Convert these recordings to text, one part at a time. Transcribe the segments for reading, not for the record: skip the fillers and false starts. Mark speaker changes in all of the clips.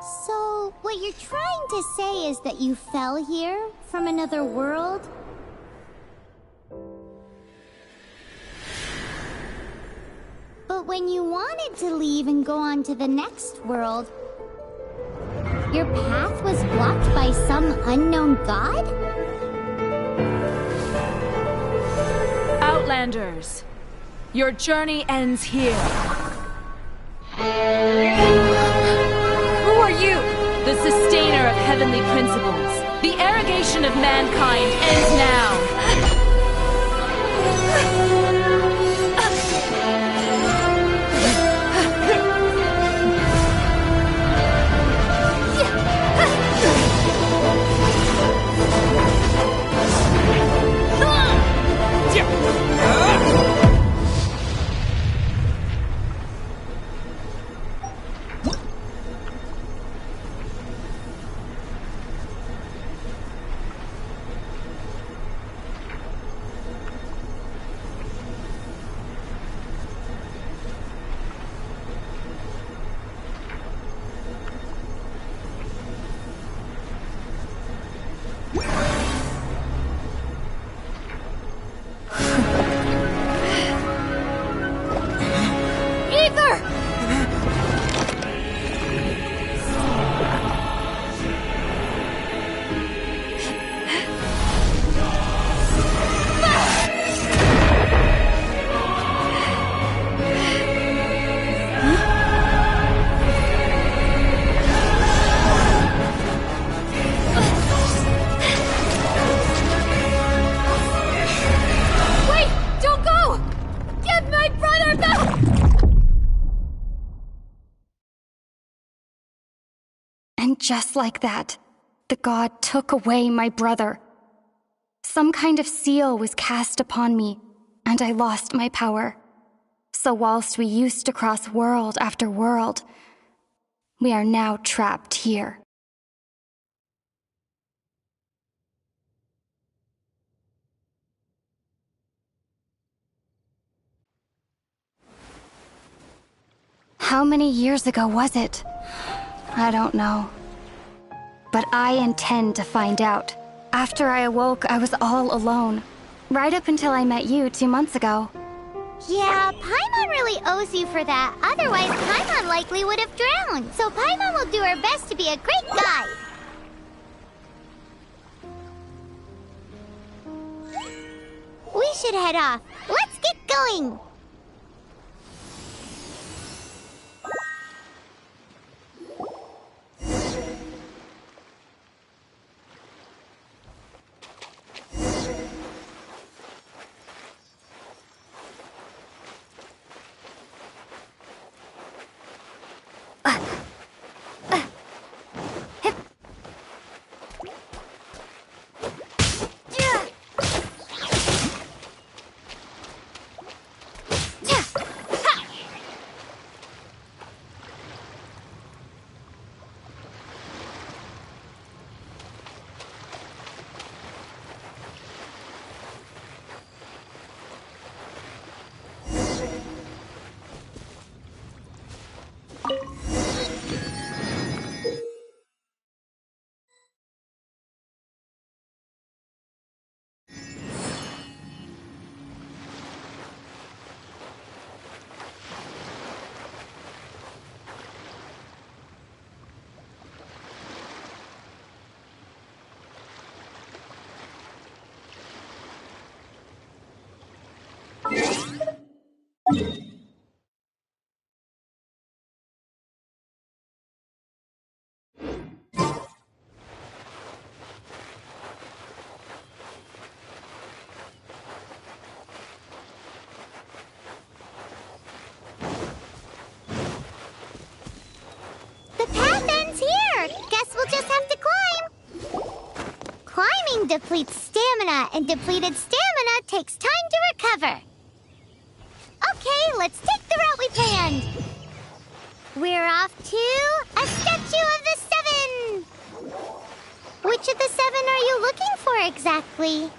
Speaker 1: So, what you're trying to say is that you fell here from another world? But when you wanted to leave and go on to the next world, your path was blocked by some unknown god?
Speaker 2: Outlanders, your journey ends here. Who are you? The sustainer of heavenly principles. The arrogation of mankind ends now.
Speaker 3: And just like that, the god took away my brother. Some kind of seal was cast upon me, and I lost my power. So whilst we used to cross world after world, we are now trapped here. How many years ago was it? I don't know. But I intend to find out. After I awoke, I was all alone. Right up until I met you 2 months ago.
Speaker 1: Yeah, Paimon really owes you for that. Otherwise, Paimon likely would have drowned. So Paimon will do her best to be a great guide. We should head off. Let's get going! Depletes stamina, and depleted stamina takes time to recover. Okay, let's take the route we planned. We're off to a Statue of the Seven. Which of the 7 are you looking for exactly?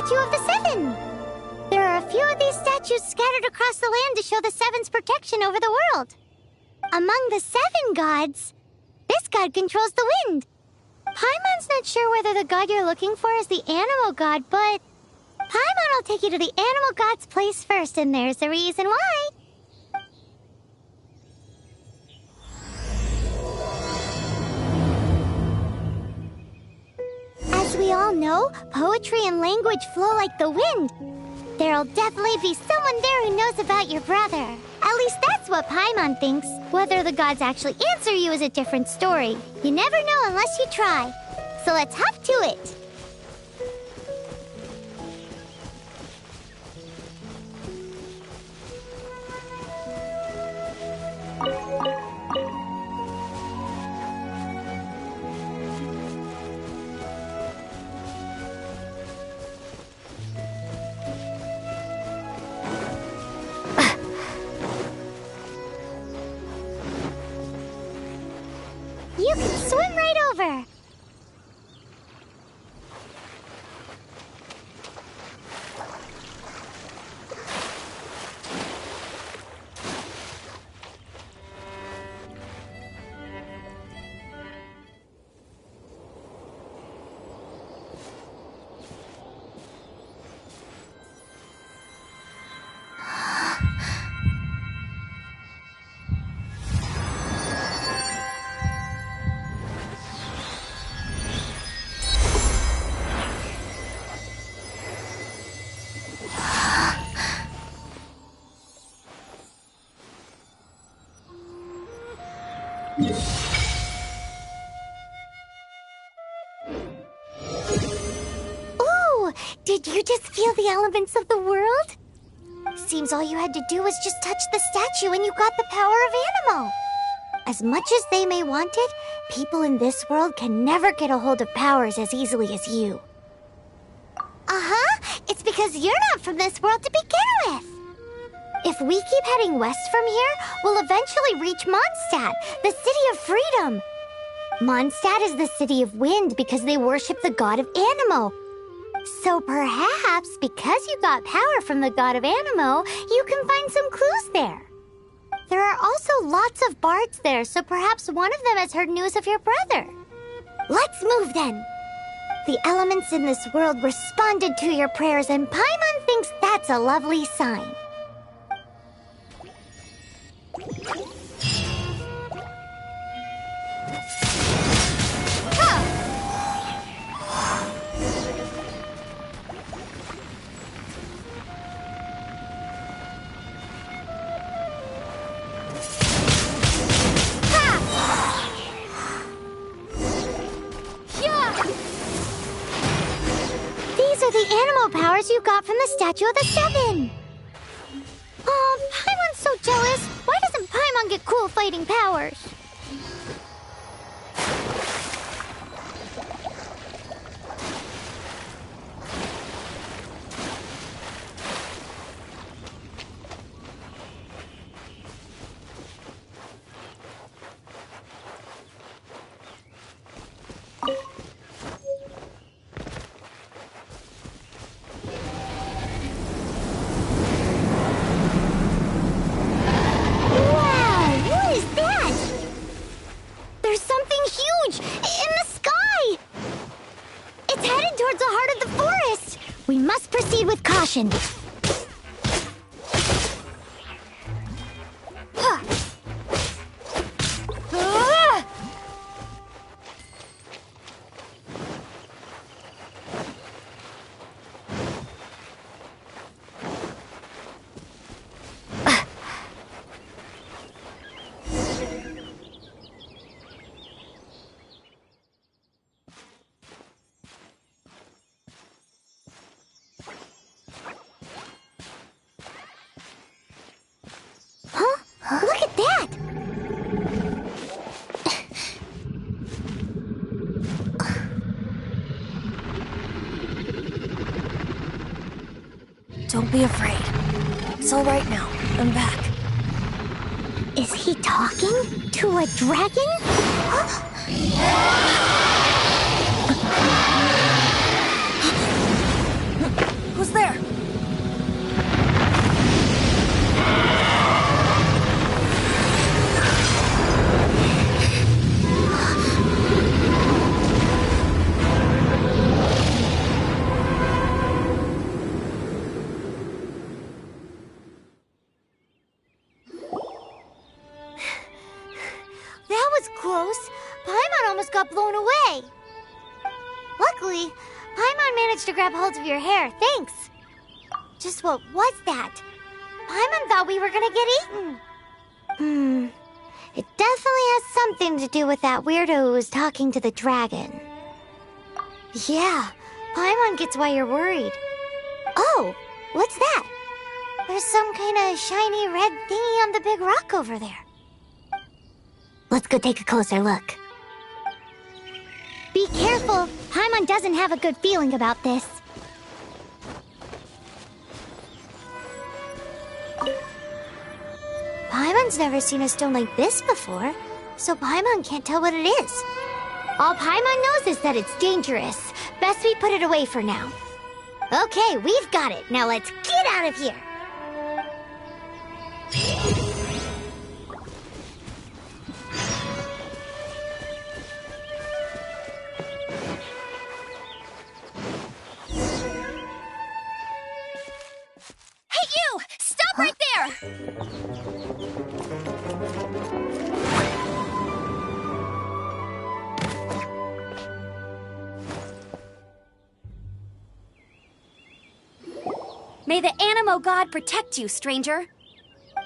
Speaker 1: statue of the Seven. There are a few of these statues scattered across the land to show the Seven's protection over the world. Among the 7 gods, this god controls the wind. Paimon's not sure whether the god you're looking for is the animal god, but Paimon will take you to the animal god's place first, and there's the reason why. As we all know, poetry and language flow like the wind. There'll definitely be someone there who knows about your brother. At least that's what Paimon thinks. Whether the gods actually answer you is a different story. You never know unless you try. So let's hop to it. You can swim right over. Ooh, did you just feel the elements of the world? Seems all you had to do was just touch the statue and you got the power of Animo. As much as they may want it, people in this world can never get a hold of powers as easily as you. Uh-huh, it's because you're not from this world to begin with. If we keep heading west from here, we'll eventually reach Mondstadt, the City of Freedom. Mondstadt is the City of Wind because they worship the god of Animo. So perhaps, because you got power from the god of Animo, you can find some clues there. There are also lots of bards there, so perhaps one of them has heard news of your brother. Let's move then. The elements in this world responded to your prayers, and Paimon thinks that's a lovely sign. These are the animal powers you got from the Statue of the Seven. Oh, Paimon's so jealous. Why doesn't Paimon get cool fighting powers? We must proceed with caution. Look at that!
Speaker 4: Don't be afraid. It's all right now. I'm back.
Speaker 1: Is he talking to a dragon? was close. Paimon almost got blown away. Luckily, Paimon managed to grab hold of your hair, thanks. Just what was that? Paimon thought we were gonna get eaten. It definitely has something to do with that weirdo who was talking to the dragon. Yeah, Paimon gets why you're worried. Oh, what's that? There's some kind of shiny red thingy on the big rock over there. Let's go take a closer look. Be careful! Paimon doesn't have a good feeling about this. Paimon's never seen a stone like this before, so Paimon can't tell what it is. All Paimon knows is that it's dangerous. Best we put it away for now. Okay, we've got it. Now let's get out of here.
Speaker 5: Hey, you! Stop right there! May the Animo God protect you, stranger.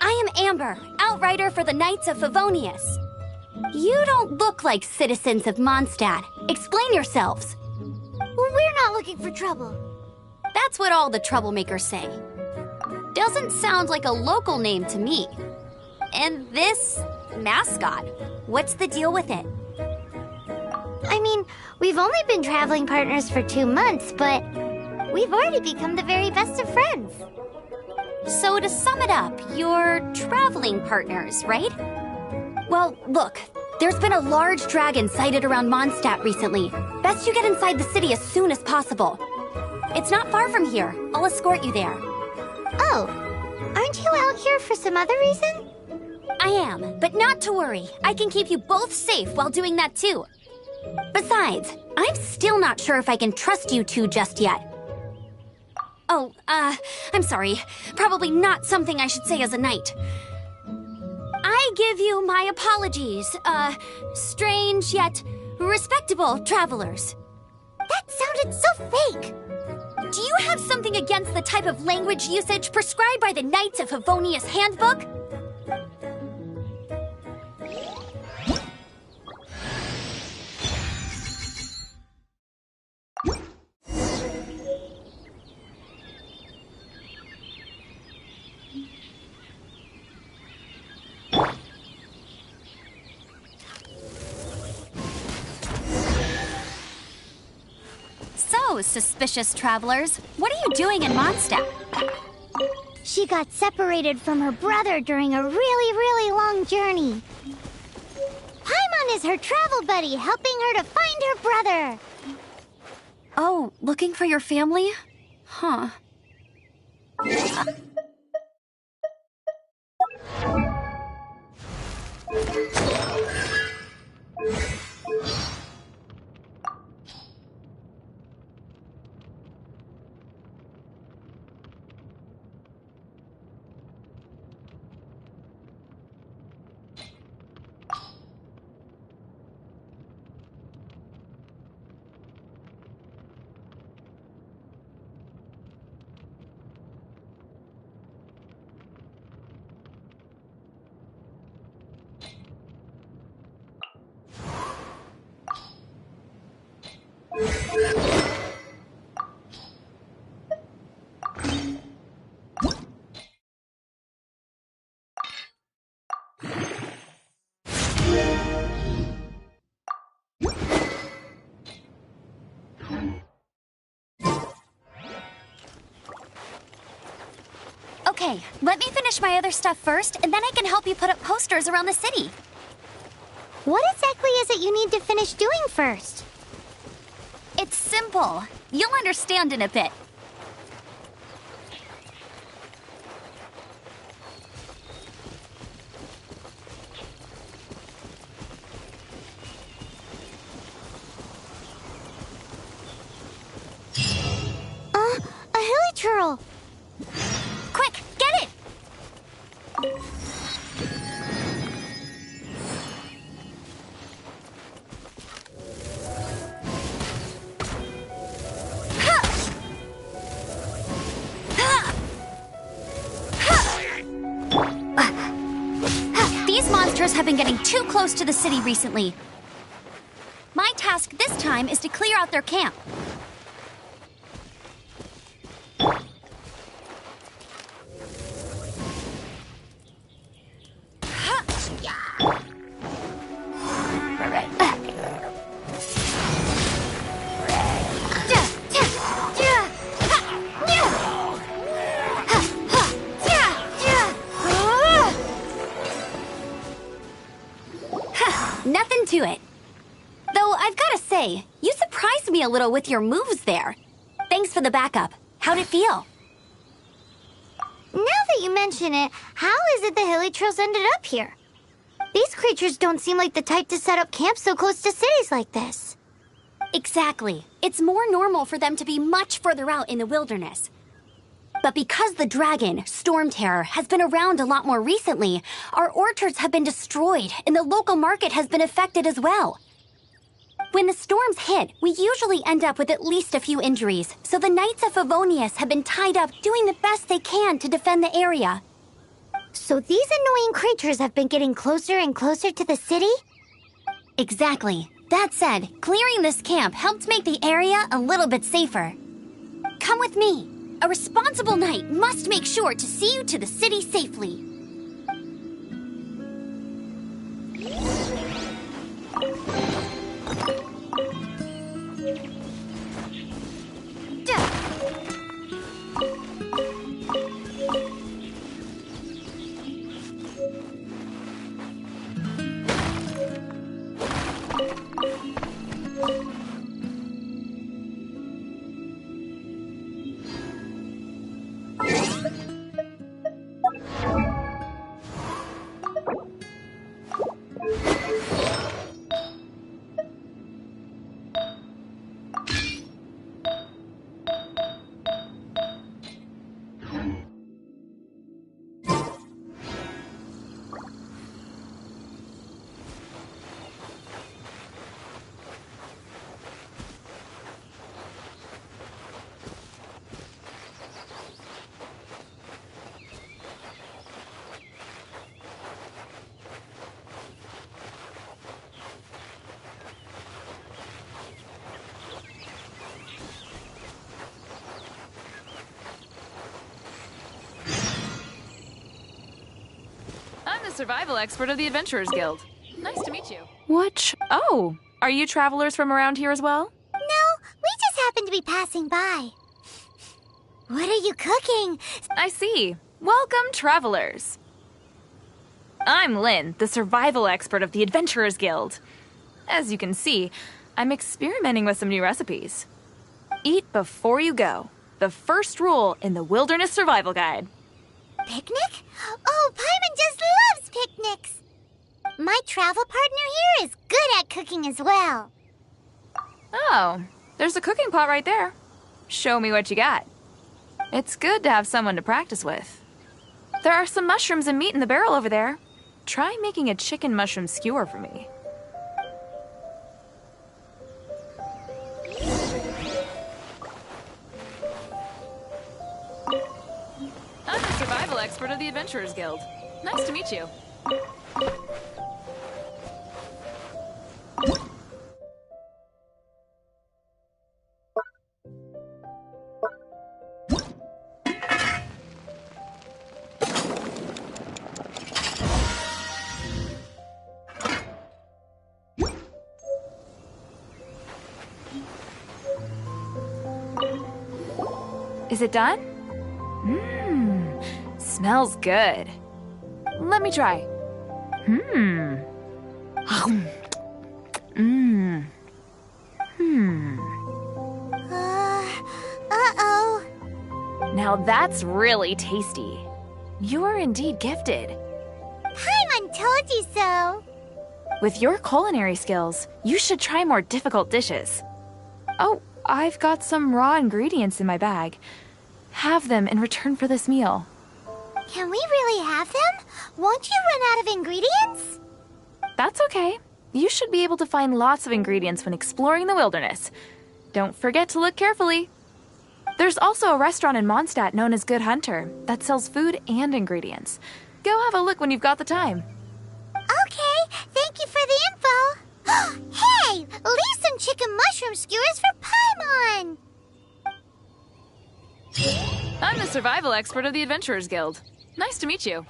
Speaker 5: I am Amber, outrider for the Knights of Favonius. You don't look like citizens of Mondstadt. Explain yourselves.
Speaker 1: We're not looking for trouble.
Speaker 5: That's what all the troublemakers say. Doesn't sound like a local name to me. And this mascot, what's the deal with it?
Speaker 1: I mean, we've only been traveling partners for 2 months, but we've already become the very best of friends.
Speaker 5: So to sum it up, you're traveling partners, right? Well, look, there's been a large dragon sighted around Mondstadt recently. Best you get inside the city as soon as possible. It's not far from here. I'll escort you there.
Speaker 1: Oh, aren't you out here for some other reason?
Speaker 5: I am, but not to worry. I can keep you both safe while doing that too. Besides, I'm still not sure if I can trust you two just yet. Oh, I'm sorry. Probably not something I should say as a knight. I give you my apologies, strange yet respectable travelers.
Speaker 1: That sounded so fake.
Speaker 5: Do you have something against the type of language usage prescribed by the Knights of Favonius Handbook? So, suspicious travelers, what are you doing in Mondstadt?
Speaker 1: She got separated from her brother during a really long journey. Paimon is her travel buddy, helping her to find her brother.
Speaker 5: Oh, looking for your family? Huh. Okay, let me finish my other stuff first, and then I can help you put up posters around the city.
Speaker 1: What exactly is it you need to finish doing first?
Speaker 5: It's simple. You'll understand in a bit.
Speaker 1: A hilly churl.
Speaker 5: Quick, get it! These monsters have been getting too close to the city recently. My task this time is to clear out their camp. Nothing to it. Though I've gotta say, you surprised me a little with your moves there. Thanks for the backup. How'd it feel?
Speaker 1: Now that you mention it, how is it the Hilly Trails ended up here? These creatures don't seem like the type to set up camp so close to cities like this.
Speaker 5: Exactly. It's more normal for them to be much further out in the wilderness. But because the dragon, Storm Terror, has been around a lot more recently, our orchards have been destroyed and the local market has been affected as well. When the storms hit, we usually end up with at least a few injuries, so the Knights of Favonius have been tied up doing the best they can to defend the area.
Speaker 1: So these annoying creatures have been getting closer and closer to the city?
Speaker 5: Exactly. That said, clearing this camp helped make the area a little bit safer. Come with me. A responsible knight must make sure to see you to the city safely.
Speaker 2: I'm the survival expert of the Adventurers Guild. Nice to meet you. Oh, are you travelers from around here as well?
Speaker 1: No, we just happen to be passing by. What are you cooking?
Speaker 2: I see. Welcome, travelers. I'm Lynn, the survival expert of the Adventurers Guild. As you can see, I'm experimenting with some new recipes. Eat before you go. The first rule in the Wilderness Survival Guide.
Speaker 1: Picnic? Oh, Paimon just loves picnics. My travel partner here is good at cooking as well.
Speaker 2: Oh, there's a cooking pot right there. Show me what you got. It's good to have someone to practice with. There are some mushrooms and meat in the barrel over there. Try making a chicken mushroom skewer for me. I'm the survival expert of the Adventurers Guild. Nice to meet you. Is it done? Smells good. Let me try.
Speaker 1: Uh-oh.
Speaker 2: Now that's really tasty. You are indeed gifted.
Speaker 1: Paimon told you so.
Speaker 2: With your culinary skills, you should try more difficult dishes. Oh, I've got some raw ingredients in my bag. Have them in return for this meal.
Speaker 1: Can we really have them? Won't you run out of ingredients?
Speaker 2: That's okay. You should be able to find lots of ingredients when exploring the wilderness. Don't forget to look carefully. There's also a restaurant in Mondstadt known as Good Hunter that sells food and ingredients. Go have a look when you've got the time.
Speaker 1: Leave some chicken mushroom skewers for Paimon!
Speaker 2: I'm the survival expert of the Adventurers Guild. Nice to meet you.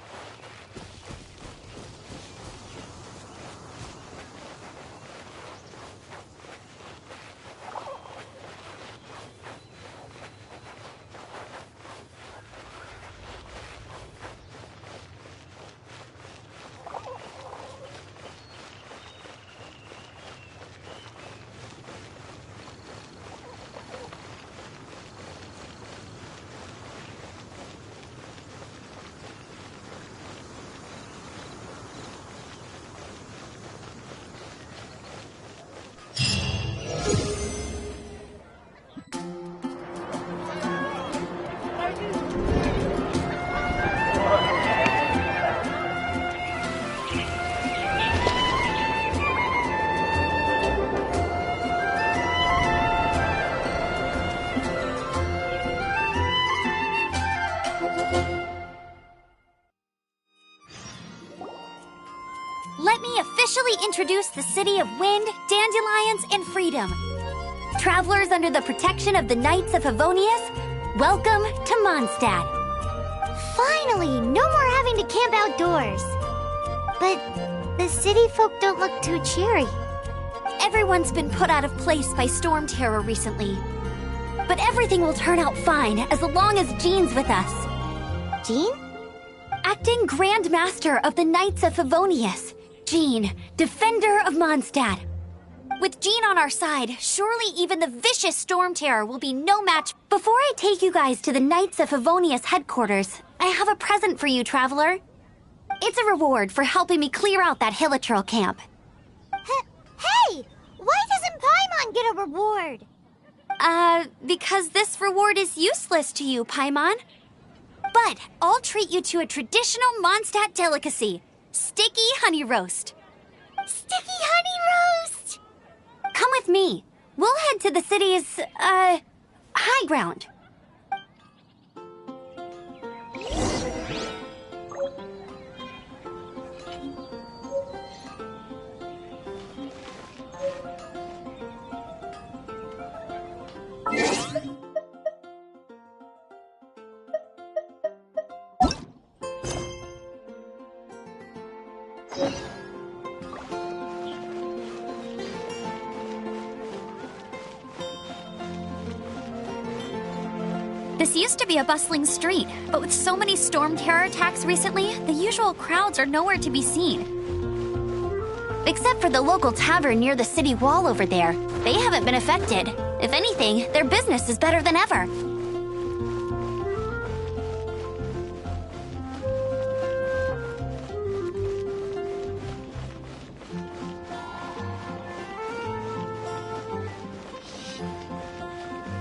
Speaker 5: Let me officially introduce the city of wind, dandelions, and freedom. Travelers under the protection of the Knights of Favonius, welcome to Mondstadt.
Speaker 1: Finally, no more having to camp outdoors. But the city folk don't look too cheery.
Speaker 5: Everyone's been put out of place by storm terror recently. But everything will turn out fine as long as Jean's with us.
Speaker 1: Jean?
Speaker 5: Acting Grand Master of the Knights of Favonius, Jean, Defender of Mondstadt. With Jean on our side, surely even the vicious storm terror will be no match. Before I take you guys to the Knights of Favonius headquarters, I have a present for you, Traveler. It's a reward for helping me clear out that Hilitril camp.
Speaker 1: Hey! Why doesn't Paimon get a reward?
Speaker 5: Because this reward is useless to you, Paimon. But I'll treat you to a traditional Mondstadt delicacy, sticky honey roast.
Speaker 1: Sticky honey roast!
Speaker 5: Come with me. We'll head to the city's, high ground. This used to be a bustling street, but with so many storm terror attacks recently, the usual crowds are nowhere to be seen. Except for the local tavern near the city wall over there. They haven't been affected. If anything, their business is better than ever.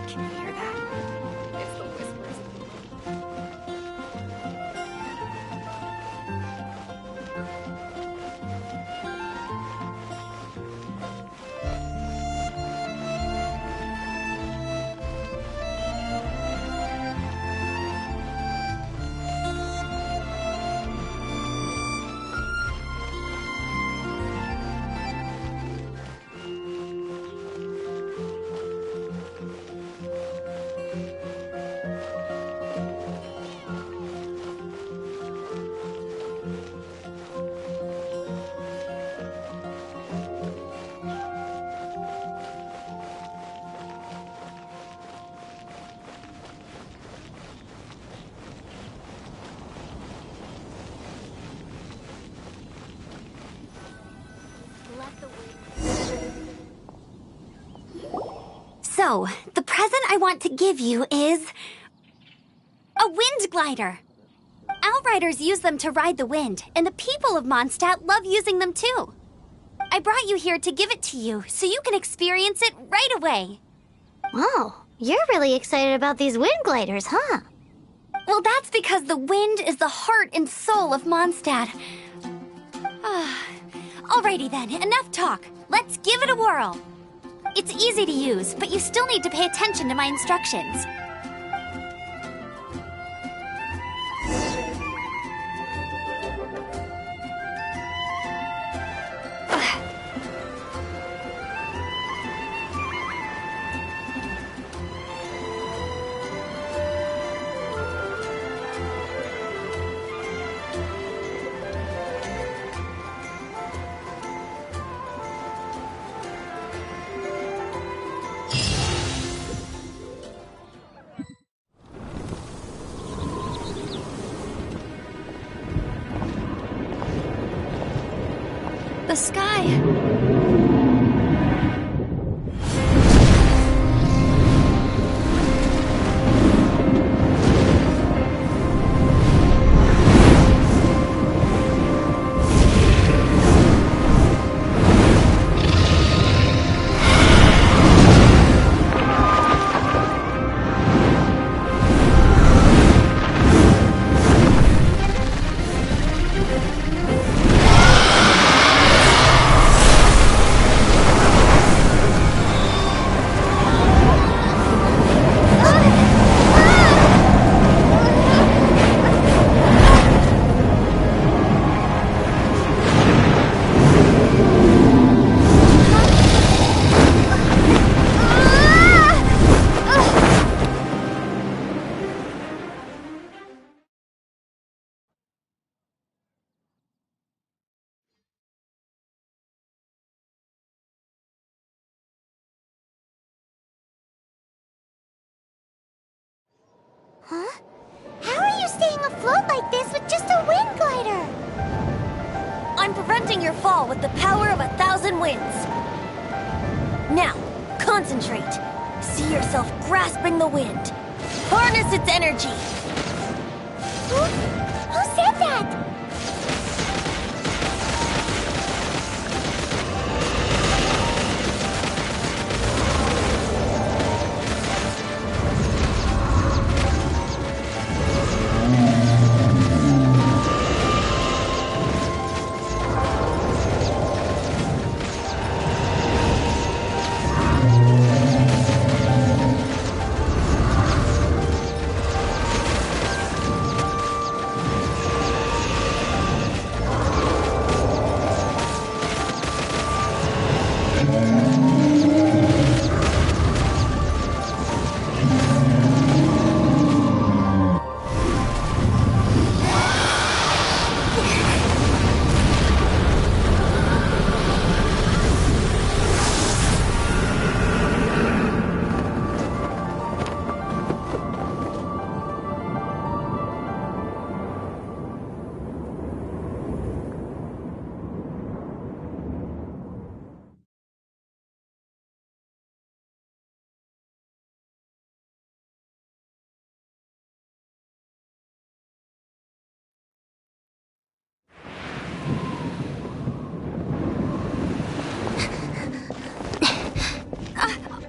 Speaker 2: Can you hear that? It's the whispers.
Speaker 5: So, the present I want to give you is a wind glider. Outriders use them to ride the wind, and the people of Mondstadt love using them too. I brought you here to give it to you, so you can experience it right away.
Speaker 1: Oh, you're really excited about these wind gliders, huh?
Speaker 5: Well, that's because the wind is the heart and soul of Mondstadt. Alrighty then, enough talk. Let's give it a whirl. It's easy to use, but you still need to pay attention to my instructions.
Speaker 4: The sky.
Speaker 1: Huh? How are you staying afloat like this with just a wind glider?
Speaker 4: I'm preventing your fall with the power of 1,000 winds. Now, concentrate. See yourself grasping the wind. Harness its energy.
Speaker 1: Who said that?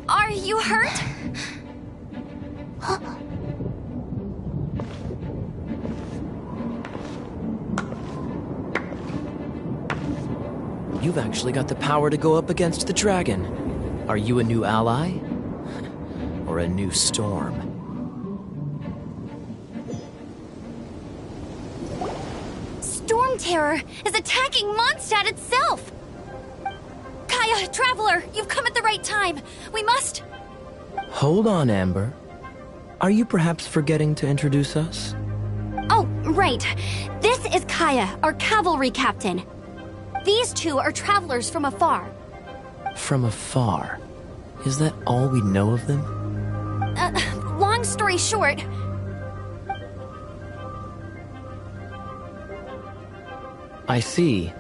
Speaker 4: Are you hurt?
Speaker 6: You've actually got the power to go up against the dragon. Are you a new ally? Or a new storm?
Speaker 5: Storm Terror is attacking Mondstadt itself! Kaya, Traveler, you've come at the right time. We must...
Speaker 6: Hold on, Amber. Are you perhaps forgetting to introduce us?
Speaker 5: Oh, right. This is Kaya, our cavalry captain. These two are travelers from afar.
Speaker 6: From afar? Is that all we know of them?
Speaker 5: Long story short...
Speaker 6: I see.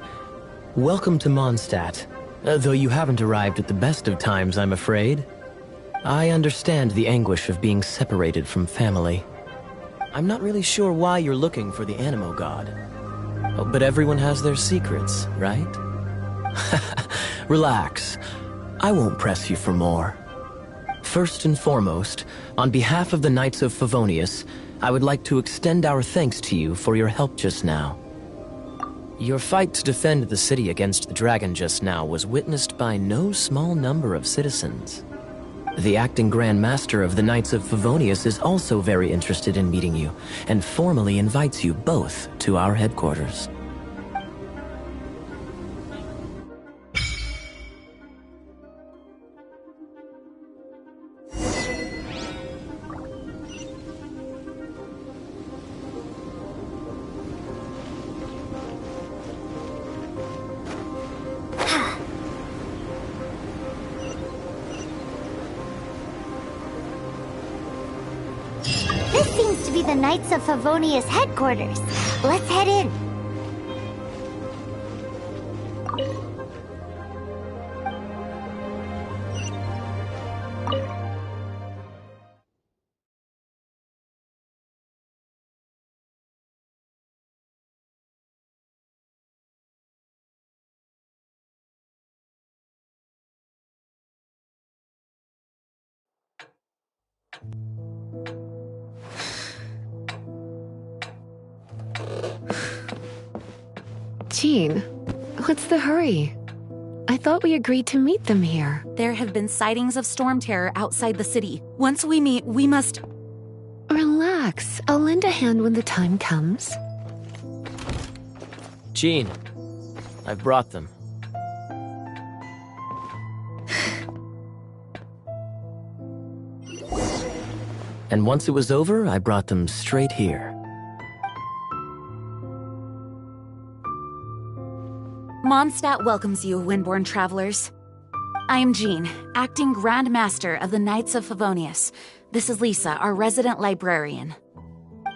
Speaker 6: Welcome to Mondstadt. Though you haven't arrived at the best of times, I'm afraid. I understand the anguish of being separated from family. I'm not really sure why you're looking for the Animo God. Oh, but everyone has their secrets, right? Relax. I won't press you for more. First and foremost, on behalf of the Knights of Favonius, I would like to extend our thanks to you for your help just now. Your fight to defend the city against the dragon just now was witnessed by no small number of citizens. The acting Grand Master of the Knights of Favonius is also very interested in meeting you, and formally invites you both to our headquarters.
Speaker 1: This seems to be the Knights of Favonius headquarters. Let's head in.
Speaker 7: Jean, what's the hurry? I thought we agreed to meet them here.
Speaker 8: There have been sightings of storm terror outside the city. Once we meet, we must...
Speaker 7: Relax. I'll lend a hand when the time comes.
Speaker 6: Jean, I've brought them. And once it was over, I brought them straight here.
Speaker 8: Mondstadt welcomes you, Windborn travelers. I am Jean, acting Grand Master of the Knights of Favonius. This is Lisa, our resident librarian.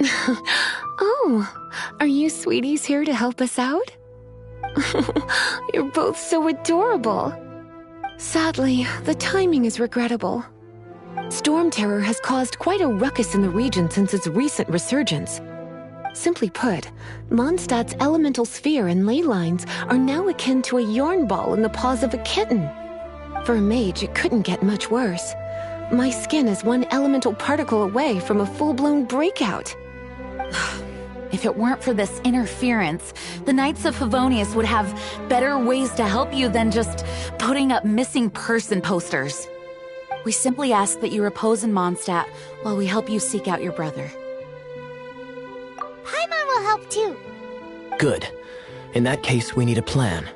Speaker 7: Oh, are you sweeties here to help us out? You're both so adorable. Sadly, the timing is regrettable. Storm terror has caused quite a ruckus in the region since its recent resurgence. Simply put, Mondstadt's elemental sphere and ley lines are now akin to a yarn ball in the paws of a kitten. For a mage, it couldn't get much worse. My skin is one elemental particle away from a full-blown breakout.
Speaker 8: If it weren't for this interference, the Knights of Favonius would have better ways to help you than just putting up missing person posters. We simply ask that you repose in Mondstadt while we help you seek out your brother.
Speaker 1: Paimon will help too.
Speaker 6: Good. In that case, we need a plan.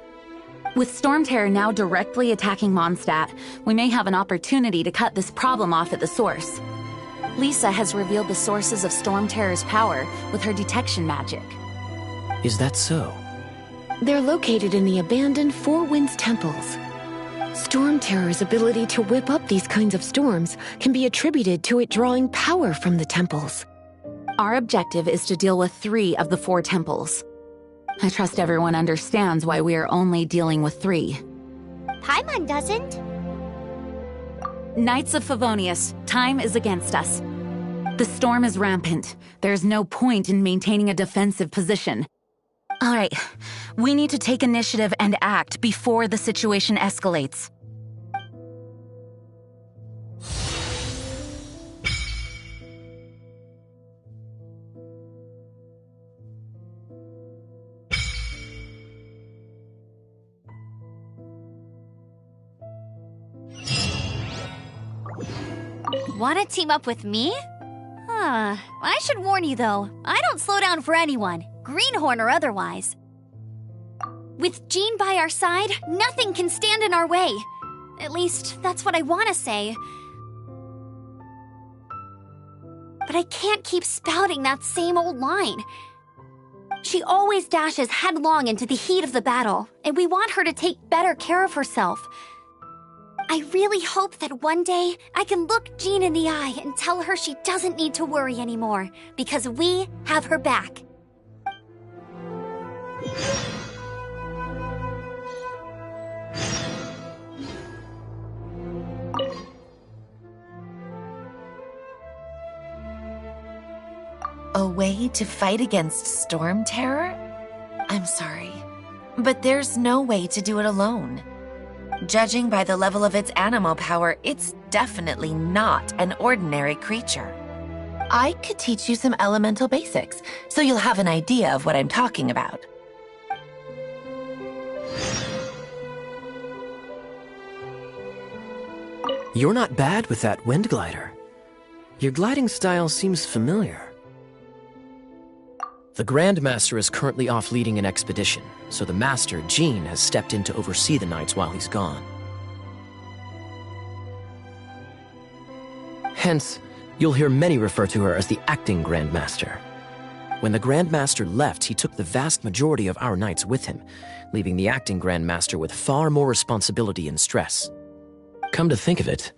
Speaker 8: With Storm Terror now directly attacking Mondstadt, we may have an opportunity to cut this problem off at the source. Lisa has revealed the sources of Storm Terror's power with her detection magic.
Speaker 6: Is that so?
Speaker 7: They're located in the abandoned Four Winds temples. Storm Terror's ability to whip up these kinds of storms can be attributed to it drawing power from the temples.
Speaker 8: Our objective is to deal with 3 of the 4 temples. I trust everyone understands why we are only dealing with 3.
Speaker 1: Paimon doesn't.
Speaker 8: Knights of Favonius, time is against us. The storm is rampant. There's no point in maintaining a defensive position. All right, we need to take initiative and act before the situation escalates.
Speaker 5: Want to team up with me? I should warn you though, I don't slow down for anyone, greenhorn or otherwise. With Jean by our side, nothing can stand in our way. At least, that's what I want to say. But I can't keep spouting that same old line. She always dashes headlong into the heat of the battle, and we want her to take better care of herself. I really hope that one day I can look Jean in the eye and tell her she doesn't need to worry anymore, because we have her back.
Speaker 9: A way to fight against storm terror? I'm sorry, but there's no way to do it alone. Judging by the level of its animal power, it's definitely not an ordinary creature. I could teach you some elemental basics, so you'll have an idea of what I'm talking about.
Speaker 6: You're not bad with that wind glider. Your gliding style seems familiar. The Grand Master is currently off leading an expedition, so the Master, Jean, has stepped in to oversee the Knights while he's gone. Hence, you'll hear many refer to her as the acting Grand Master. When the Grand Master left, he took the vast majority of our Knights with him, leaving the acting Grand Master with far more responsibility and stress. Come to think of it,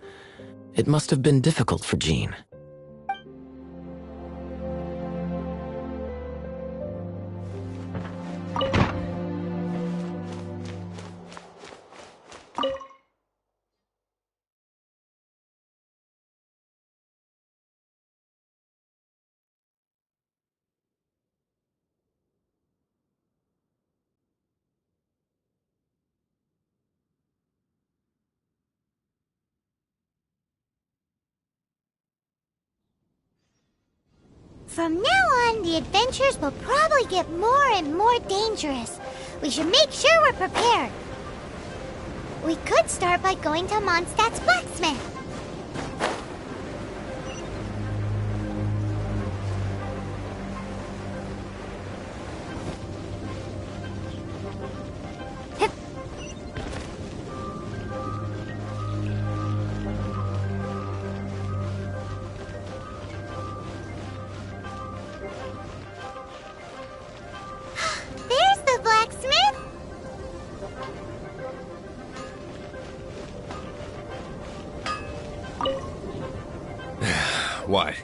Speaker 6: it must have been difficult for Jean.
Speaker 1: From now on, the adventures will probably get more and more dangerous. We should make sure we're prepared. We could start by going to Mondstadt's blacksmith. There's the blacksmith.
Speaker 10: What?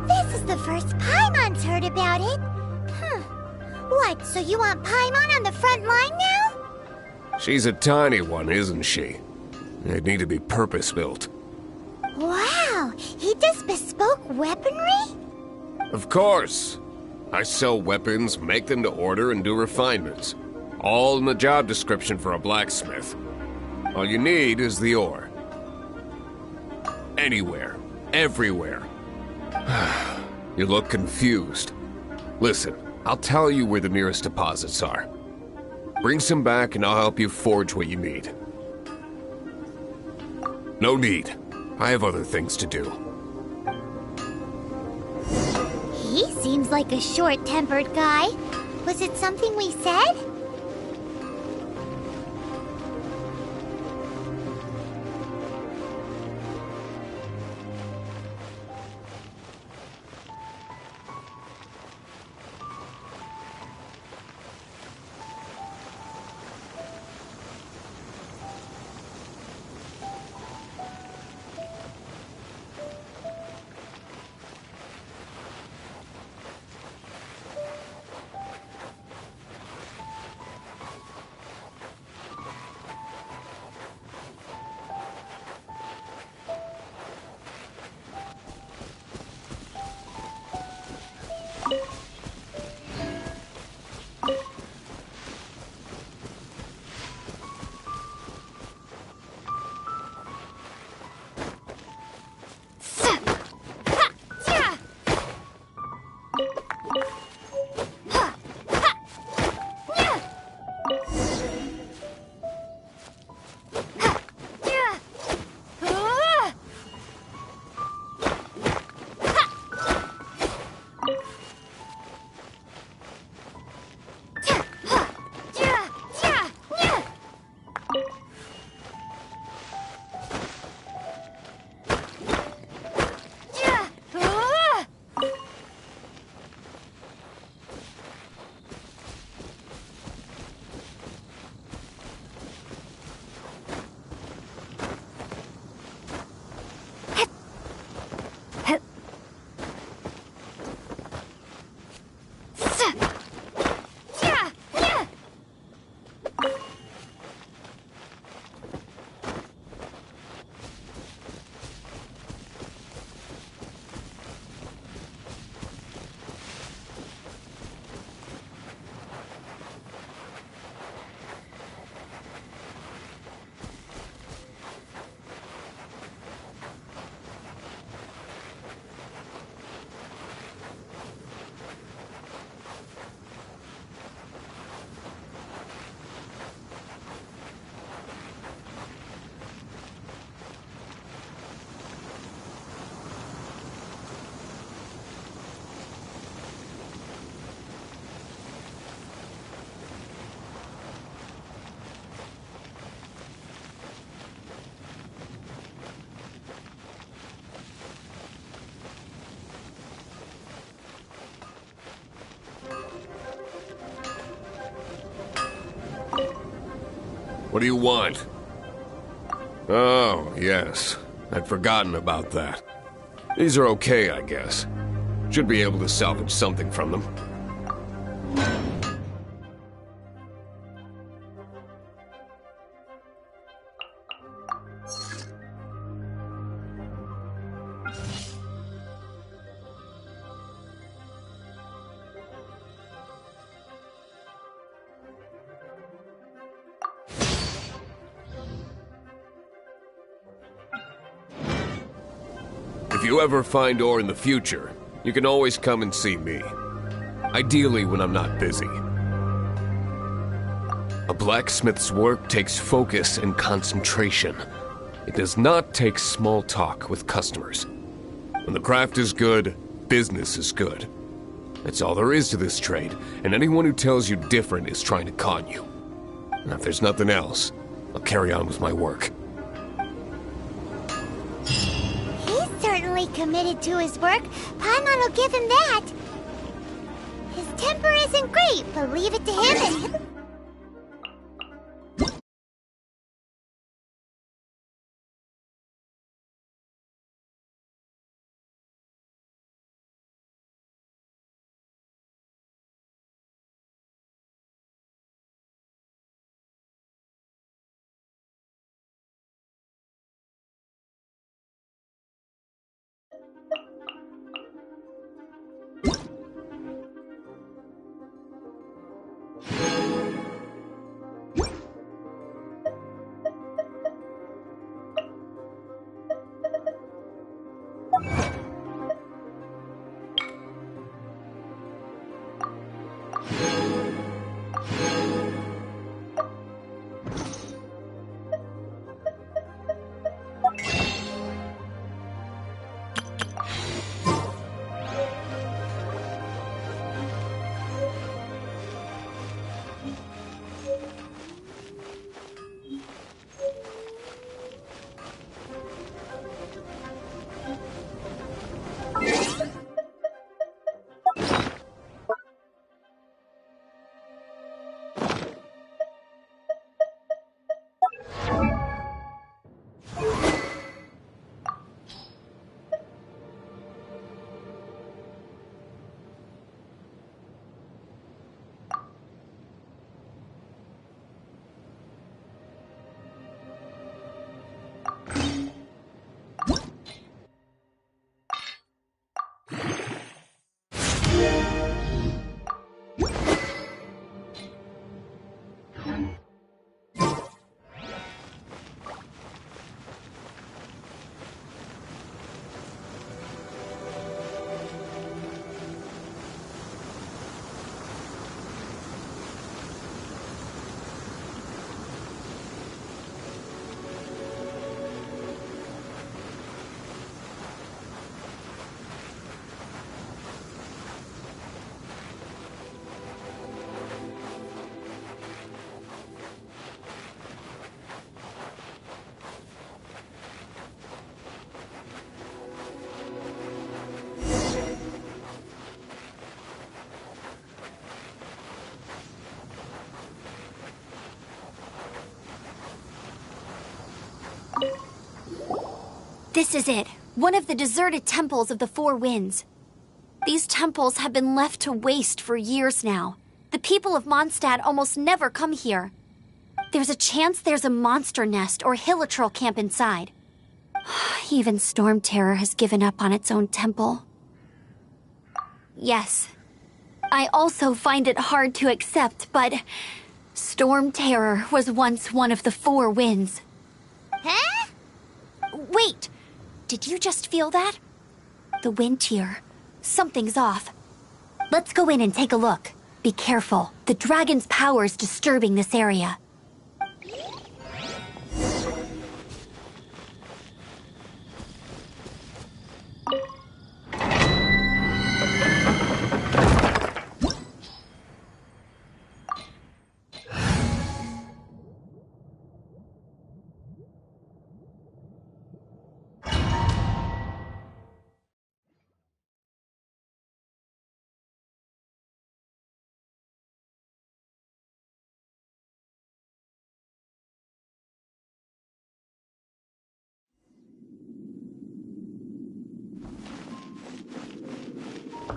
Speaker 1: This is the first Paimon's heard about it. What, so you want Paimon on the front line now?
Speaker 10: She's a tiny one, isn't she? They'd need to be purpose-built.
Speaker 1: Wow, he does bespoke weaponry?
Speaker 10: Of course. I sell weapons, make them to order, and do refinements. All in the job description for a blacksmith. All you need is the ore. Anywhere. Everywhere. You look confused. Listen, I'll tell you where the nearest deposits are. Bring some back and I'll help you forge what you need. No need. I have other things to do.
Speaker 1: He seems like a short-tempered guy. Was it something we said?
Speaker 10: What do you want? Oh, yes. I'd forgotten about that. These are okay, I guess. Should be able to salvage something from them. If you ever find ore in the future, you can always come and see me. Ideally when I'm not busy. A blacksmith's work takes focus and concentration. It does not take small talk with customers. When the craft is good, business is good. That's all there is to this trade, and anyone who tells you different is trying to con you. And if there's nothing else, I'll carry on with my work.
Speaker 1: He's certainly committed to his work. Paimon will give him that. His temper isn't great, but leave it to him and...
Speaker 5: This is it. One of the deserted temples of the Four Winds. These temples have been left to waste for years now. The people of Mondstadt almost never come here. There's a chance there's a monster nest or hilitrol camp inside. Even Storm Terror has given up on its own temple. Yes. I also find it hard to accept, but Storm Terror was once one of the Four Winds.
Speaker 1: Huh?
Speaker 5: Wait! Did you just feel that? The wind here. Something's off. Let's go in and take a look. Be careful. The dragon's power is disturbing this area.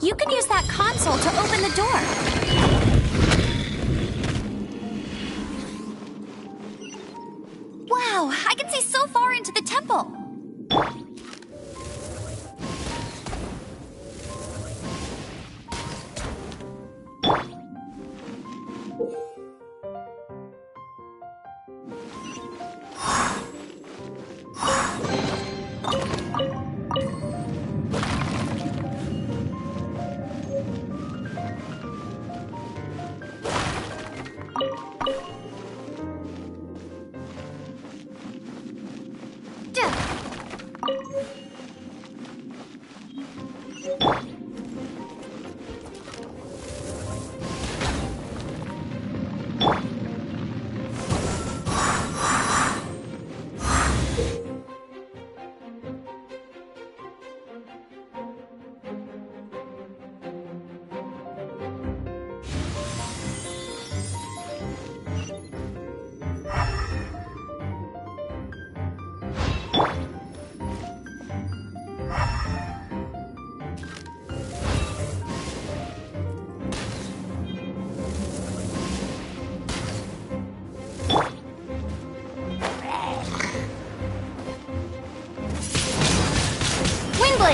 Speaker 5: You can use that console to open the door. Wow, I can see so far into the temple.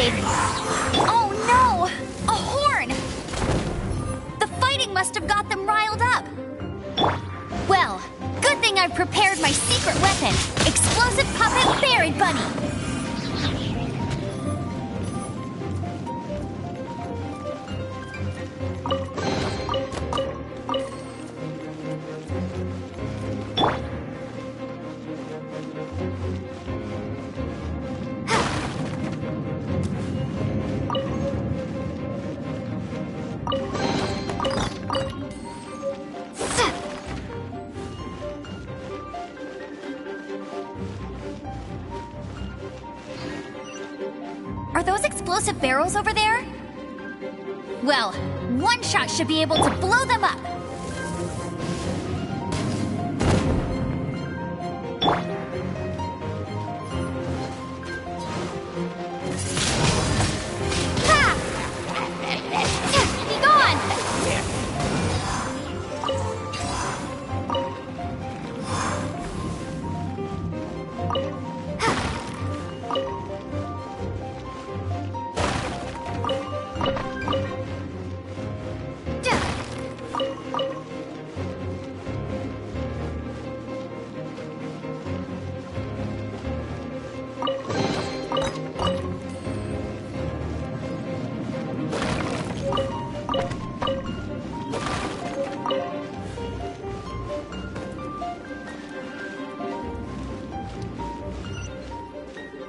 Speaker 5: afraid. Oh no! A horn! The fighting must have got them riled up. Well, good thing I've prepared my secret weapon, explosive puppet Berry Bunny. Are those explosive barrels over there? Well, one shot should be able to blow them up. Be gone!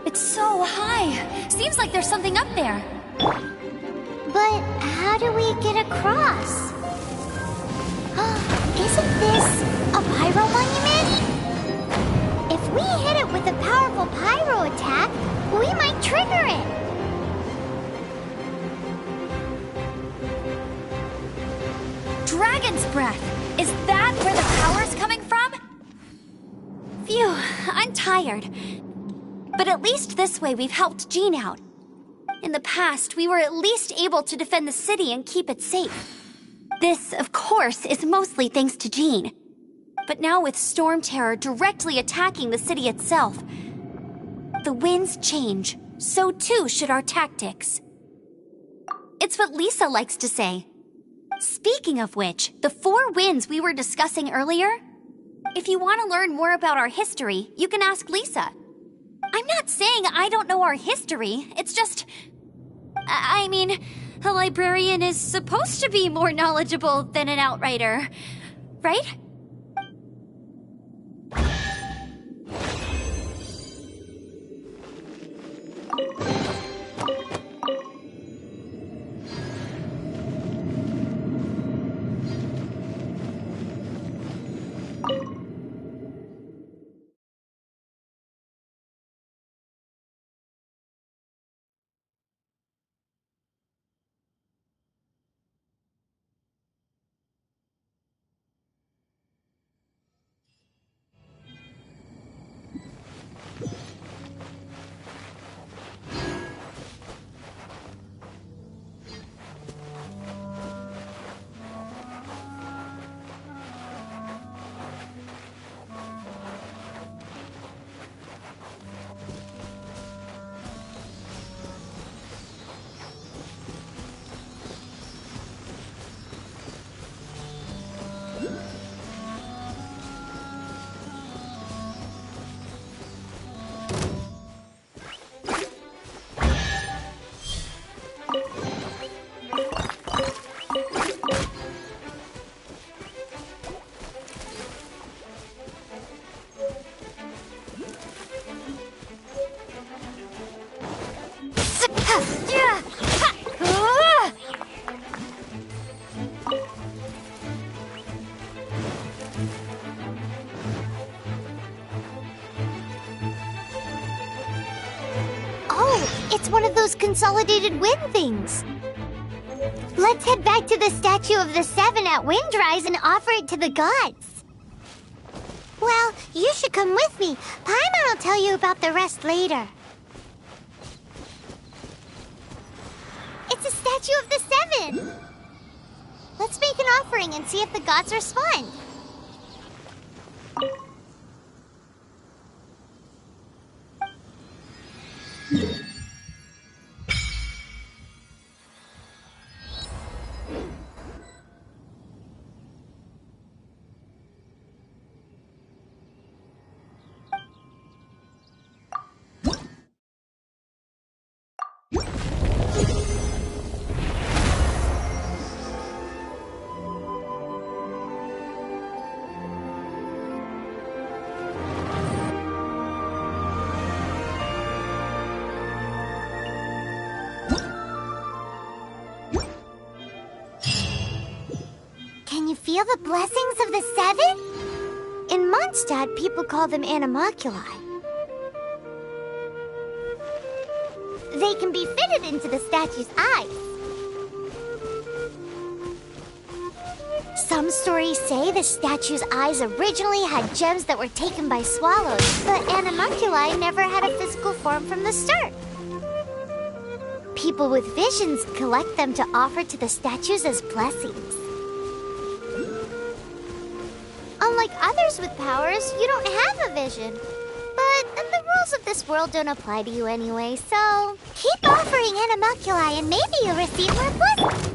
Speaker 5: It's so high. Seems like there's something up there.
Speaker 1: But how do we get across? Isn't this a pyro monument? If we hit it with a powerful pyro attack, we might trigger it.
Speaker 5: Dragon's breath. Is that where the power's coming from? Phew, I'm tired. But at least this way we've helped Jean out. In the past, we were at least able to defend the city and keep it safe. This, of course, is mostly thanks to Jean. But now with Storm Terror directly attacking the city itself, the winds change. So too should our tactics. It's what Lisa likes to say. Speaking of which, the 4 winds we were discussing earlier, if you want to learn more about our history, you can ask Lisa. I'm not saying I don't know our history, it's just... I mean, a librarian is supposed to be more knowledgeable than an outrider, right?
Speaker 1: It's one of those consolidated wind things. Let's head back to the statue of the 7 at Windrise and offer it to the gods. Well, you should come with me. Paimon will tell you about the rest later. It's a statue of the 7. Let's make an offering and see if the gods respond. feel the blessings of the seven? In Mondstadt, people call them animalculi. They can be fitted into the statue's eyes. Some stories say the statue's eyes originally had gems that were taken by swallows, but animalculi never had a physical form from the start. People with visions collect them to offer to the statues as blessings. Unlike others with powers, you don't have a vision. But the rules of this world don't apply to you anyway, so keep offering animalculi and maybe you'll receive more blessings.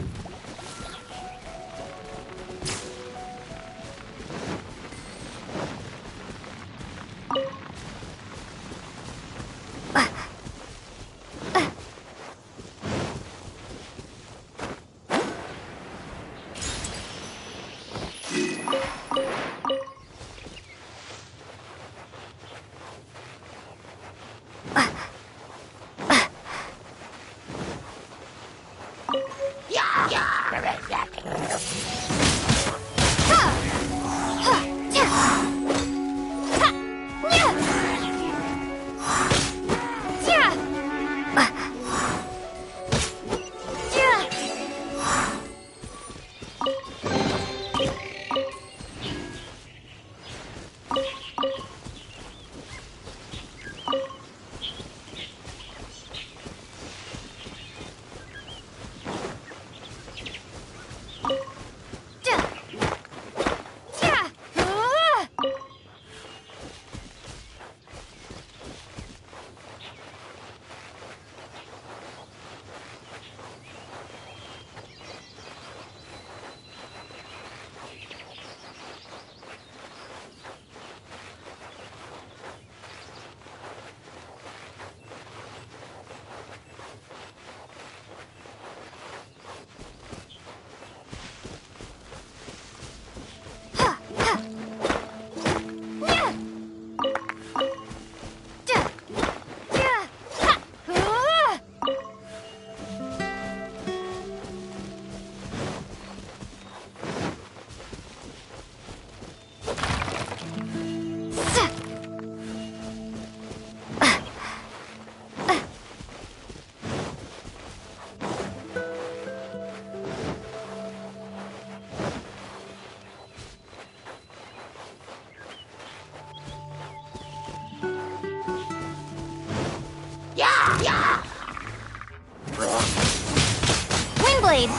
Speaker 1: Windblade!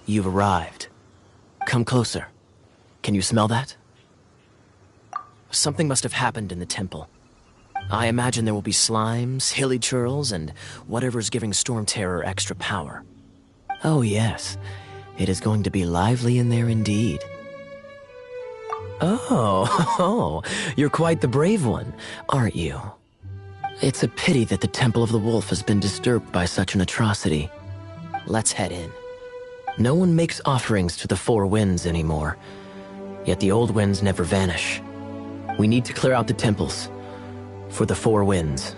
Speaker 6: You've arrived. Come closer. Can you smell that? Something must have happened in the temple. I imagine there will be slimes, hilly churls, and whatever's giving Storm Terror extra power. Oh yes, it is going to be lively in there indeed. Oh, you're quite the brave one, aren't you? It's a pity that the Temple of the Wolf has been disturbed by such an atrocity. Let's head in. No one makes offerings to the Four Winds anymore, yet the old winds never vanish. We need to clear out the temples for the Four Winds.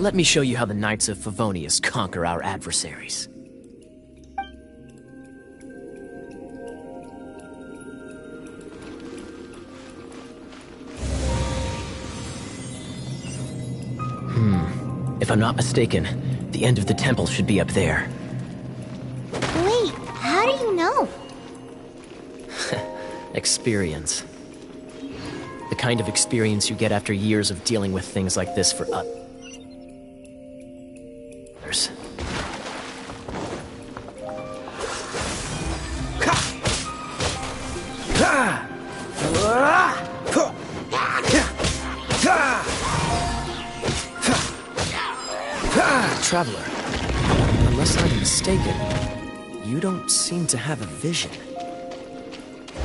Speaker 6: Let me show you how the Knights of Favonius conquer our adversaries. If I'm not mistaken, the end of the temple should be up there.
Speaker 1: Wait, how do you know?
Speaker 6: Experience. The kind of experience you get after years of dealing with things like this for others. Traveler, unless I'm mistaken, you don't seem to have a vision.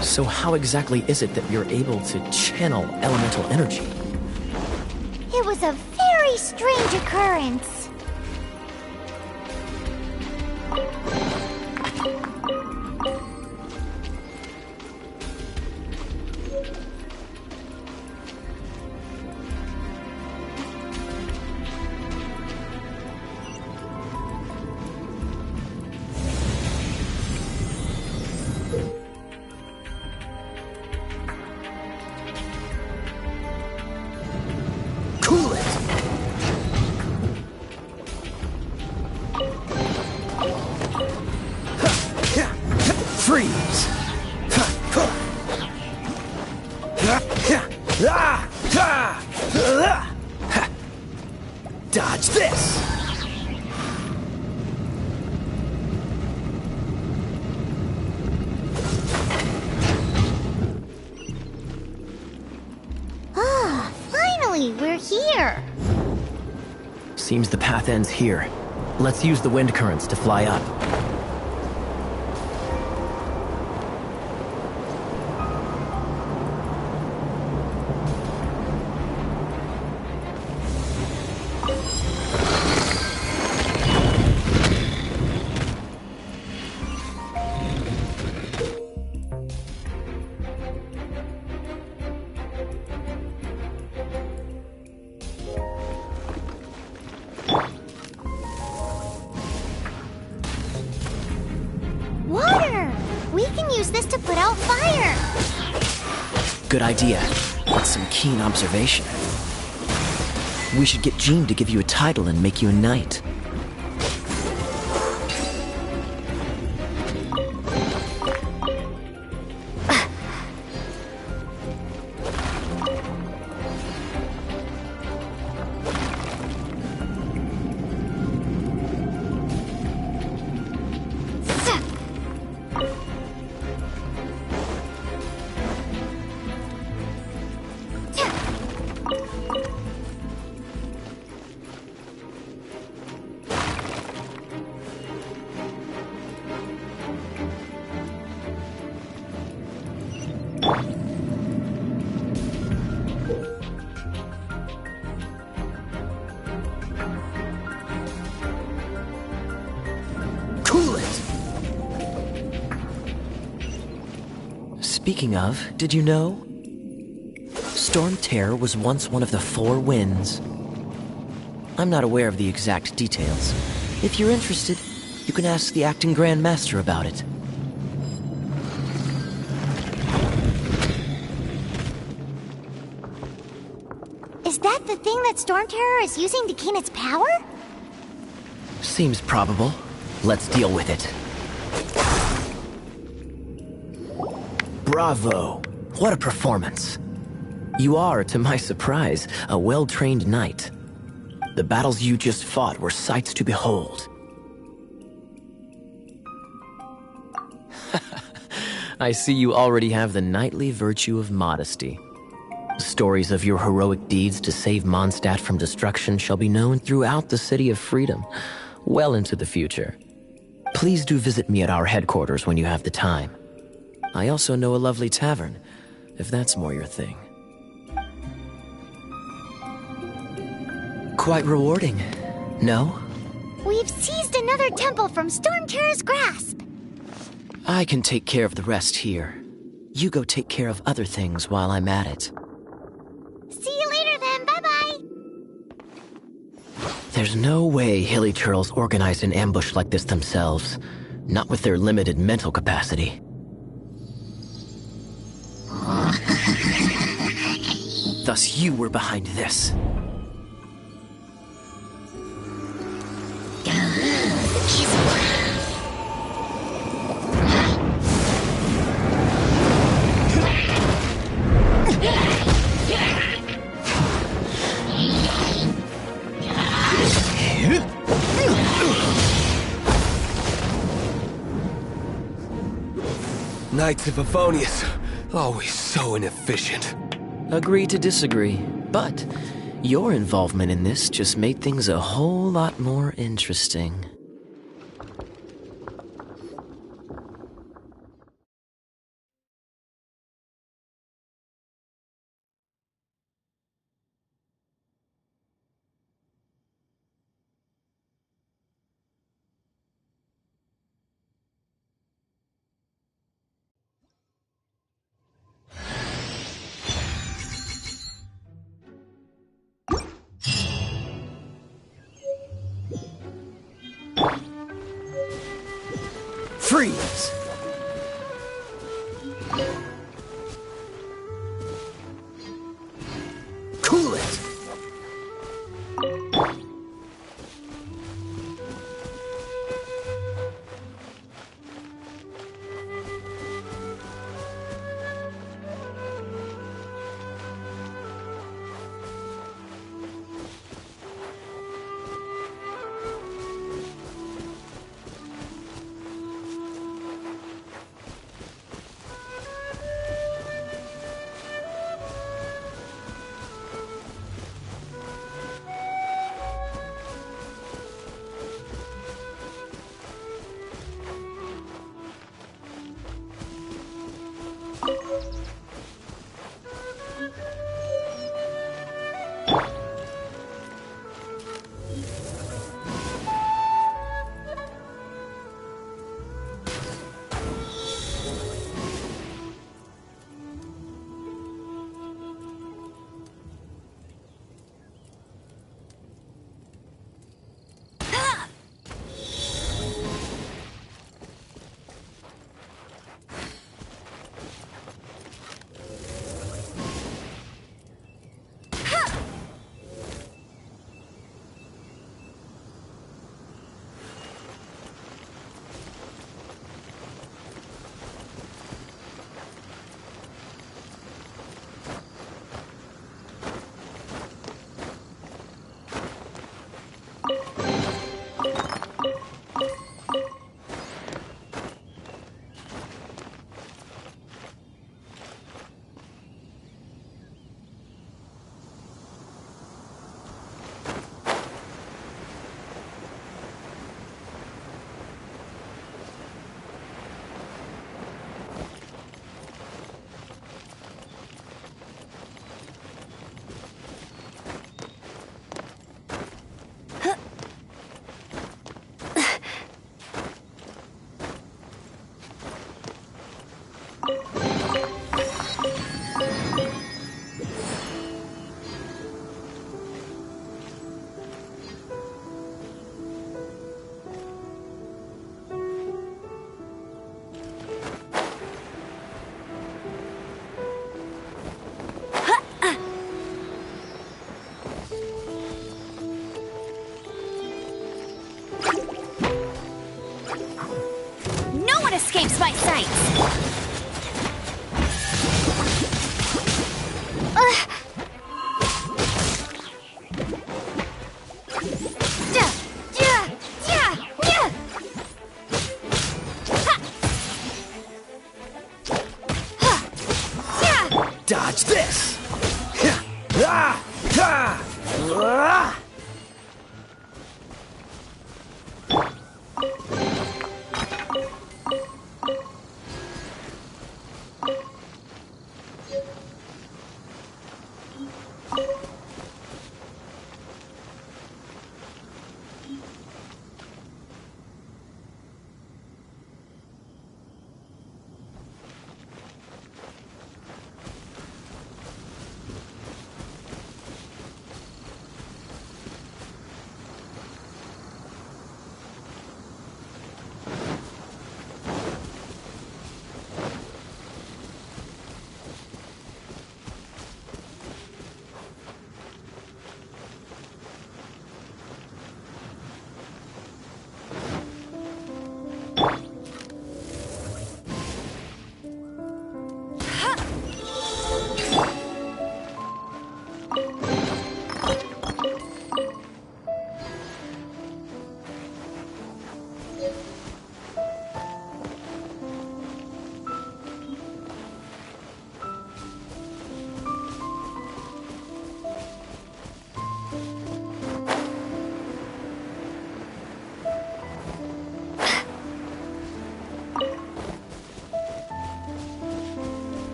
Speaker 6: So how exactly is it that you're able to channel elemental energy?
Speaker 1: It was a very strange occurrence.
Speaker 6: Freeze! Dodge this!
Speaker 1: Ah, finally, we're here.
Speaker 6: Seems the path ends here. Let's use the wind currents to fly up.
Speaker 1: Water! We can use this to put out fire.
Speaker 6: Good idea. That's some keen observation. We should get Jean to give you a title and make you a knight. Cool it! Speaking of, did you know? Storm Terror was once one of the 4 winds. I'm not aware of the exact details. If you're interested, you can ask the acting Grand Master about it.
Speaker 1: Is that the thing that Storm Terror is using to gain its power?
Speaker 6: Seems probable. Let's deal with it. Bravo! What a performance. You are, to my surprise, a well-trained knight. The battles you just fought were sights to behold. I see you already have the knightly virtue of modesty. Stories of your heroic deeds to save Mondstadt from destruction shall be known throughout the City of Freedom, well into the future. Please do visit me at our headquarters when you have the time. I also know a lovely tavern, if that's more your thing. Quite rewarding, no?
Speaker 1: We've seized another temple from Storm Terror's grasp.
Speaker 6: I can take care of the rest here. You go take care of other things while I'm at it.
Speaker 1: See you later then, bye-bye.
Speaker 6: There's no way hilly turtles organize an ambush like this themselves. Not with their limited mental capacity. Thus you were behind this.
Speaker 10: Knights of Favonius, always so inefficient.
Speaker 6: Agree to disagree, but your involvement in this just made things a whole lot more interesting. Freeze! Cool it!
Speaker 5: Escapes my sight.
Speaker 6: Dodge this!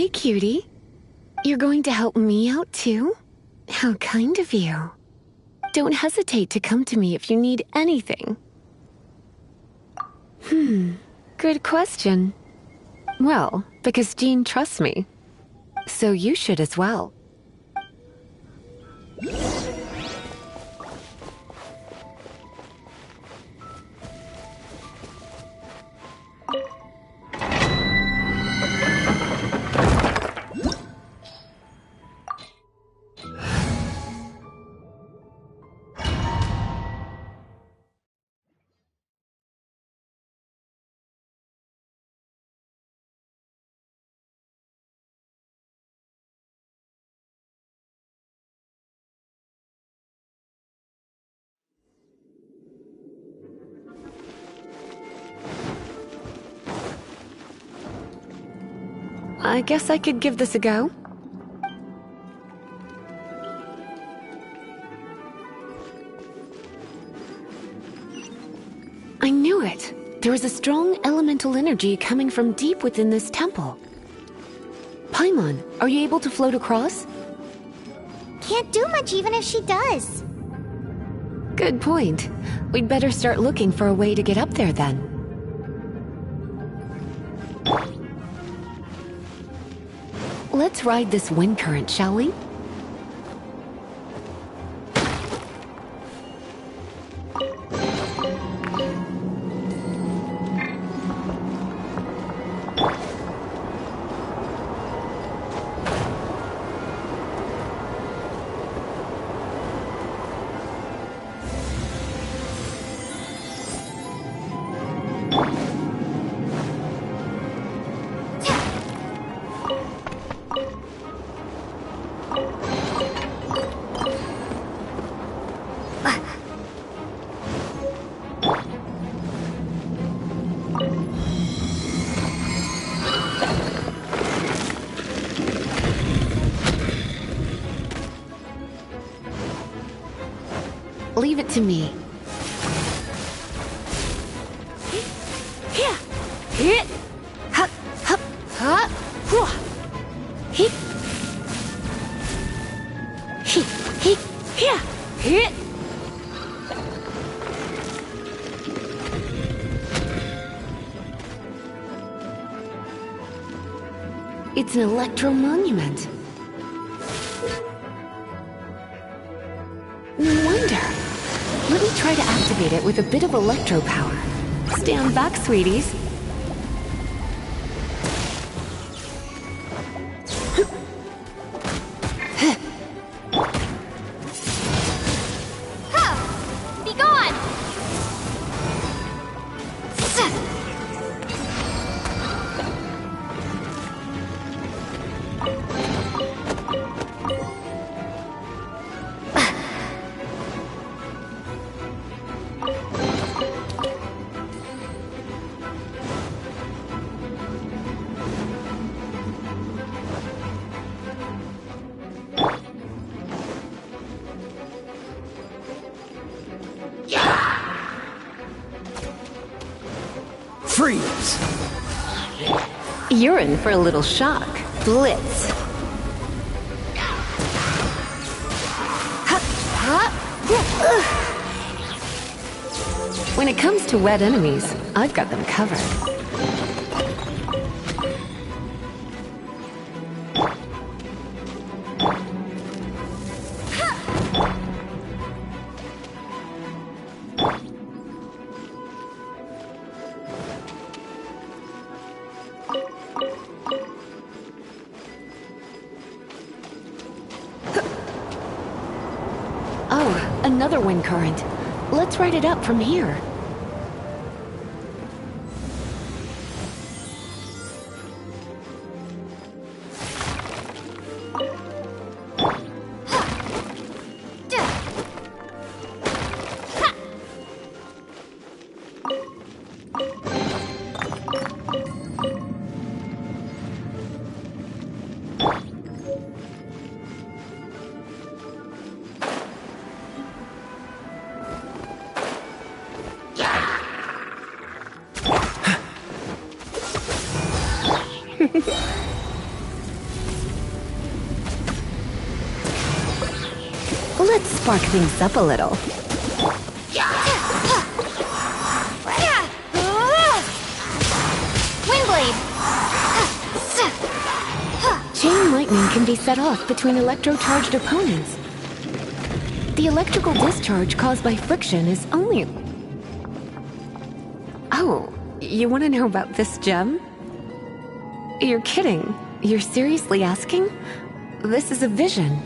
Speaker 7: Hey, cutie. You're going to help me out, too? How kind of you. Don't hesitate to come to me if you need anything. Good question. Well, because Jean trusts me. So you should as well. I guess I could give this a go. I knew it. There is a strong elemental energy coming from deep within this temple. Paimon, are you able to float across?
Speaker 1: Can't do much even if she does.
Speaker 7: Good point. We'd better start looking for a way to get up there then. Let's ride this wind current, shall we? Leave it to me. It's an electro monument. No wonder. Let me try to activate it with a bit of electro power. Stand back, sweeties.
Speaker 1: Be gone!
Speaker 6: Freeze!
Speaker 7: You're in for a little shock. Blitz. When it comes to wet enemies, I've got them covered. Oh, another wind current. Let's ride it up from here. spark things up a little.
Speaker 5: Windblade!
Speaker 7: Chain lightning can be set off between electro-charged opponents. The electrical discharge caused by friction is only... Oh, you want to know about this gem? You're kidding. You're seriously asking? This is a vision.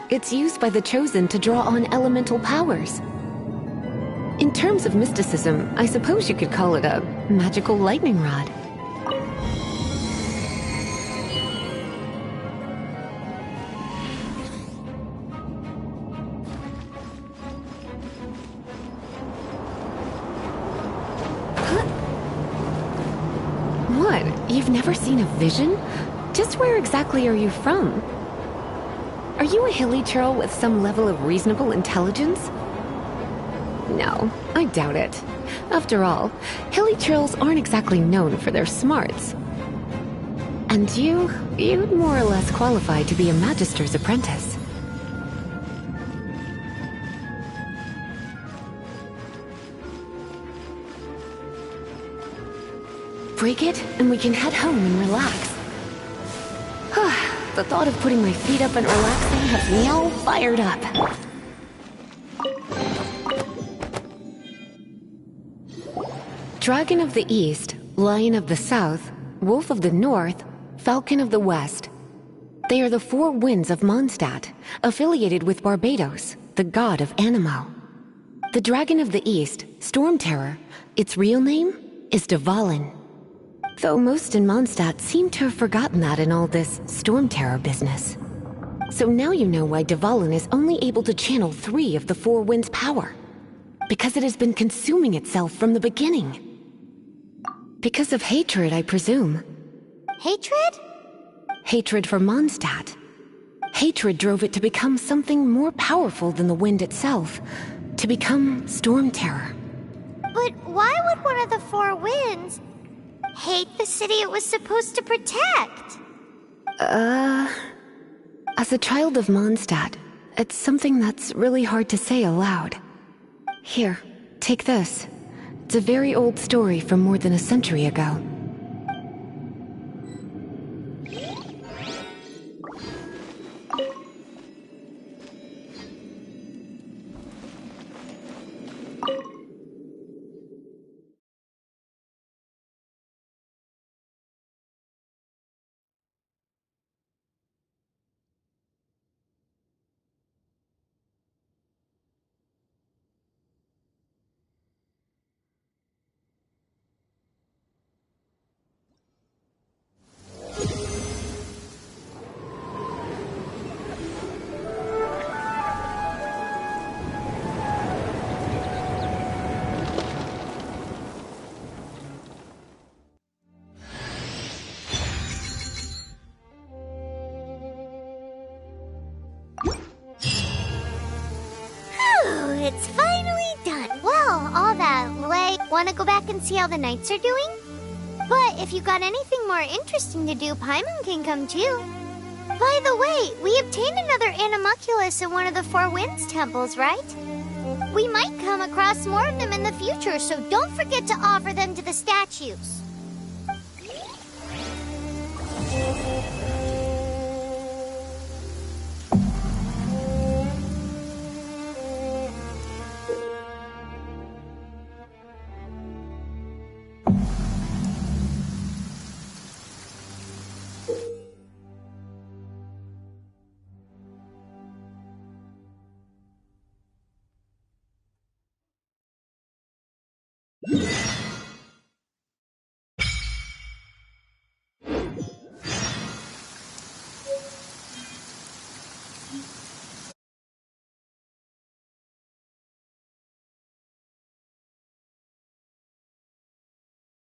Speaker 7: It's used by the Chosen to draw on elemental powers. In terms of mysticism, I suppose you could call it a magical lightning rod. What? You've never seen a vision? Just where exactly are you from? Are you a hilly churl with some level of reasonable intelligence? No, I doubt it. After all, hilly churls aren't exactly known for their smarts. And you'd more or less qualify to be a magister's apprentice. Break it, and we can head home and relax. The thought of putting my feet up and relaxing has me all fired up. Dragon of the East, Lion of the South, Wolf of the North, Falcon of the West. They are the four winds of Mondstadt, affiliated with Barbados, the god of Anemo. The Dragon of the East, Storm Terror, its real name is Dvalin. Though most in Mondstadt seem to have forgotten that in all this Storm Terror business. So now you know why Dvalin is only able to channel 3 of the four winds' power. Because it has been consuming itself from the beginning. Because of hatred, I presume.
Speaker 1: Hatred?
Speaker 7: Hatred for Mondstadt. Hatred drove it to become something more powerful than the wind itself. To become Storm Terror.
Speaker 1: But why would one of the four winds hate the city it was supposed to protect?
Speaker 7: As a child of Mondstadt, it's something that's really hard to say aloud. Here, take this. It's a very old story from more than a century ago.
Speaker 1: It's finally done. Well, all that wanna go back and see how the knights are doing? But if you got anything more interesting to do, Paimon can come too. By the way, we obtained another Animalculus in one of the Four Winds temples, right? We might come across more of them in the future, so don't forget to offer them to the statues.